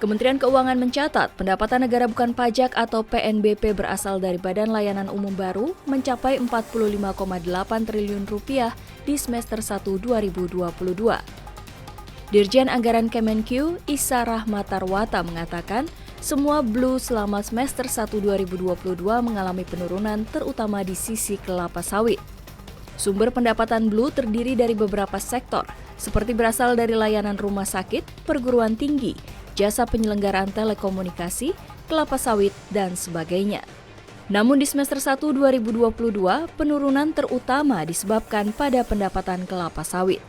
Kementerian Keuangan mencatat pendapatan negara bukan pajak atau PNBP berasal dari Badan Layanan Umum baru mencapai 45,8 triliun rupiah di semester 1 2022. Dirjen Anggaran Kemenkyu, Isa Rahmatarwata mengatakan, semua Blue selama semester 1 2022 mengalami penurunan terutama di sisi kelapa sawit. Sumber pendapatan Blue terdiri dari beberapa sektor, seperti berasal dari layanan rumah sakit, perguruan tinggi, jasa penyelenggaraan telekomunikasi, kelapa sawit, dan sebagainya. Namun di semester 1 2022, penurunan terutama disebabkan pada pendapatan kelapa sawit.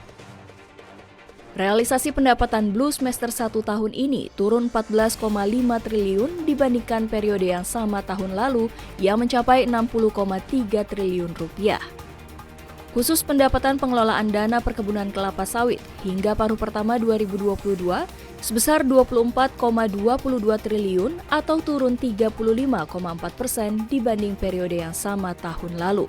Realisasi pendapatan Blue semester 1 tahun ini turun 14,5 triliun dibandingkan periode yang sama tahun lalu yang mencapai 60,3 triliun rupiah. Khusus pendapatan pengelolaan dana perkebunan kelapa sawit hingga paruh pertama 2022 sebesar 24,22 triliun atau turun 35,4% dibanding periode yang sama tahun lalu.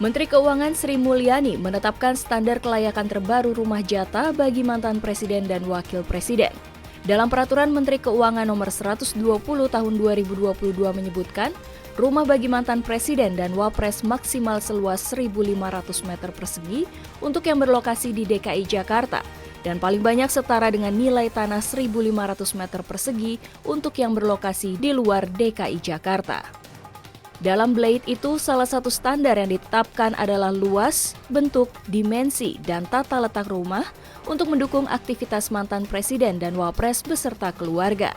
Menteri Keuangan Sri Mulyani menetapkan standar kelayakan terbaru rumah jatah bagi mantan presiden dan wakil presiden. Dalam Peraturan Menteri Keuangan Nomor 120 Tahun 2022 menyebutkan, rumah bagi mantan presiden dan wapres maksimal seluas 1.500 meter persegi untuk yang berlokasi di DKI Jakarta dan paling banyak setara dengan nilai tanah 1.500 meter persegi untuk yang berlokasi di luar DKI Jakarta. Dalam Blade itu, salah satu standar yang ditetapkan adalah luas, bentuk, dimensi, dan tata letak rumah untuk mendukung aktivitas mantan presiden dan wapres beserta keluarga.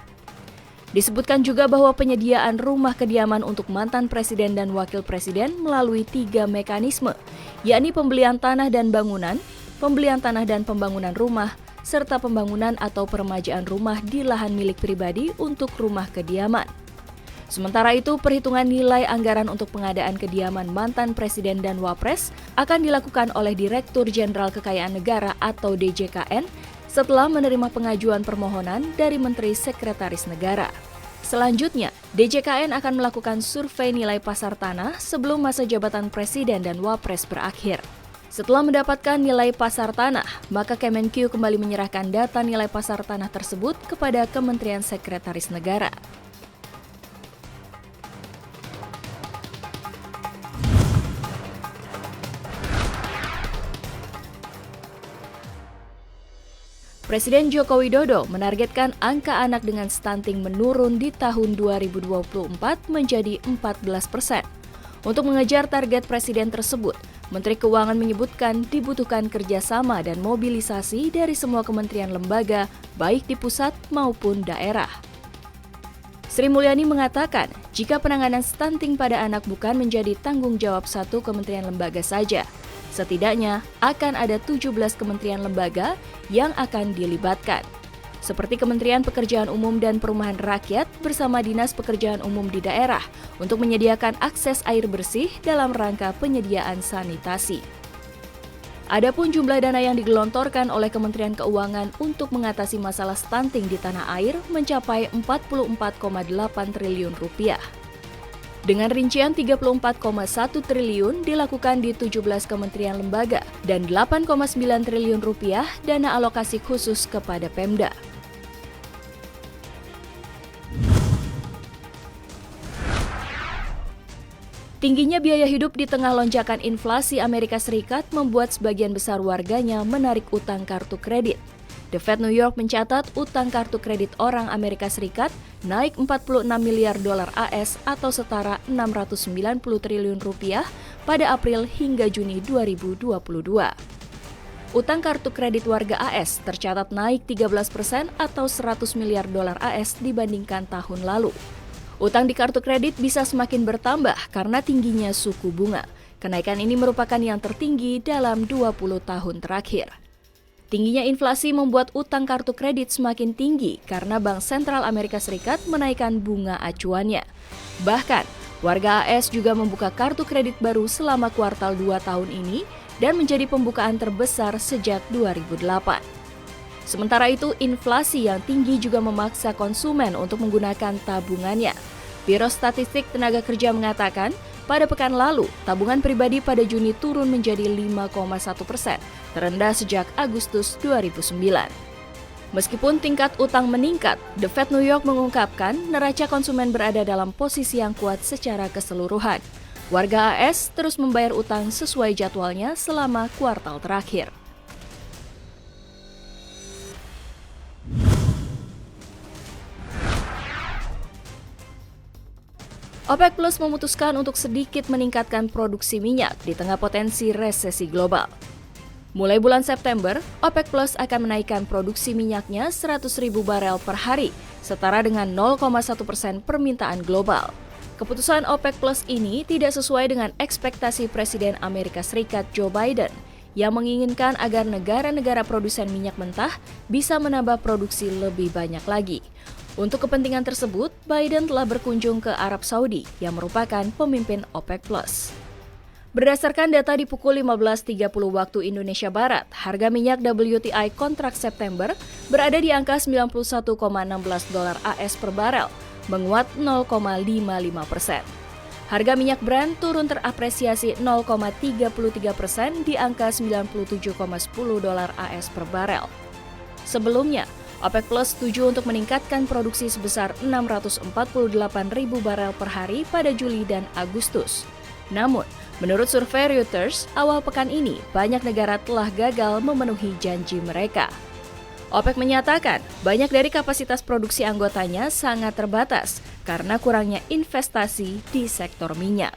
Disebutkan juga bahwa penyediaan rumah kediaman untuk mantan presiden dan wakil presiden melalui 3 mekanisme, yakni pembelian tanah dan bangunan, pembelian tanah dan pembangunan rumah, serta pembangunan atau peremajaan rumah di lahan milik pribadi untuk rumah kediaman. Sementara itu, perhitungan nilai anggaran untuk pengadaan kediaman mantan presiden dan wapres akan dilakukan oleh Direktur Jenderal Kekayaan Negara atau DJKN setelah menerima pengajuan permohonan dari Menteri Sekretaris Negara. Selanjutnya, DJKN akan melakukan survei nilai pasar tanah sebelum masa jabatan presiden dan wapres berakhir. Setelah mendapatkan nilai pasar tanah, maka Kemenkyu kembali menyerahkan data nilai pasar tanah tersebut kepada Kementerian Sekretaris Negara. Presiden Joko Widodo menargetkan angka anak dengan stunting menurun di tahun 2024 menjadi 14%. Untuk mengejar target Presiden tersebut, Menteri Keuangan menyebutkan dibutuhkan kerjasama dan mobilisasi dari semua kementerian lembaga, baik di pusat maupun daerah. Sri Mulyani mengatakan, jika penanganan stunting pada anak bukan menjadi tanggung jawab satu kementerian lembaga saja, setidaknya akan ada 17 kementerian lembaga yang akan dilibatkan, seperti Kementerian Pekerjaan Umum dan Perumahan Rakyat bersama Dinas Pekerjaan Umum di daerah untuk menyediakan akses air bersih dalam rangka penyediaan sanitasi. Adapun jumlah dana yang digelontorkan oleh Kementerian Keuangan untuk mengatasi masalah stunting di tanah air mencapai 44,8 triliun rupiah. Dengan rincian 34,1 triliun dilakukan di 17 kementerian lembaga dan 8,9 triliun rupiah dana alokasi khusus kepada Pemda. Tingginya biaya hidup di tengah lonjakan inflasi Amerika Serikat membuat sebagian besar warganya menarik utang kartu kredit. The Fed New York mencatat utang kartu kredit orang Amerika Serikat naik 46 miliar dolar AS atau setara 690 triliun rupiah pada April hingga Juni 2022. Utang kartu kredit warga AS tercatat naik 13% atau 100 miliar dolar AS dibandingkan tahun lalu. Utang di kartu kredit bisa semakin bertambah karena tingginya suku bunga. Kenaikan ini merupakan yang tertinggi dalam 20 tahun terakhir. Tingginya inflasi membuat utang kartu kredit semakin tinggi karena Bank Sentral Amerika Serikat menaikkan bunga acuannya. Bahkan, warga AS juga membuka kartu kredit baru selama kuartal 2 tahun ini dan menjadi pembukaan terbesar sejak 2008. Sementara itu, inflasi yang tinggi juga memaksa konsumen untuk menggunakan tabungannya. Biro Statistik Tenaga Kerja mengatakan, Pada pekan lalu, tabungan pribadi pada Juni turun menjadi 5,1%, terendah sejak Agustus 2009. Meskipun tingkat utang meningkat, The Fed New York mengungkapkan neraca konsumen berada dalam posisi yang kuat secara keseluruhan. Warga AS terus membayar utang sesuai jadwalnya selama kuartal terakhir. OPEC Plus memutuskan untuk sedikit meningkatkan produksi minyak di tengah potensi resesi global. Mulai bulan September, OPEC Plus akan menaikkan produksi minyaknya 100.000 barel per hari, setara dengan 0,1% permintaan global. Keputusan OPEC Plus ini tidak sesuai dengan ekspektasi Presiden Amerika Serikat Joe Biden yang menginginkan agar negara-negara produsen minyak mentah bisa menambah produksi lebih banyak lagi. Untuk kepentingan tersebut, Biden telah berkunjung ke Arab Saudi yang merupakan pemimpin OPEC Plus. Berdasarkan data di pukul 15.30 waktu Indonesia Barat, harga minyak WTI kontrak September berada di angka $91,16 AS per barel, menguat 0,55%. Harga minyak Brent turun terapresiasi 0,33% di angka $97,10 AS per barel. Sebelumnya, OPEC Plus setuju untuk meningkatkan produksi sebesar 648.000 barel per hari pada Juli dan Agustus. Namun, menurut survei Reuters, awal pekan ini banyak negara telah gagal memenuhi janji mereka. OPEC menyatakan banyak dari kapasitas produksi anggotanya sangat terbatas karena kurangnya investasi di sektor minyak.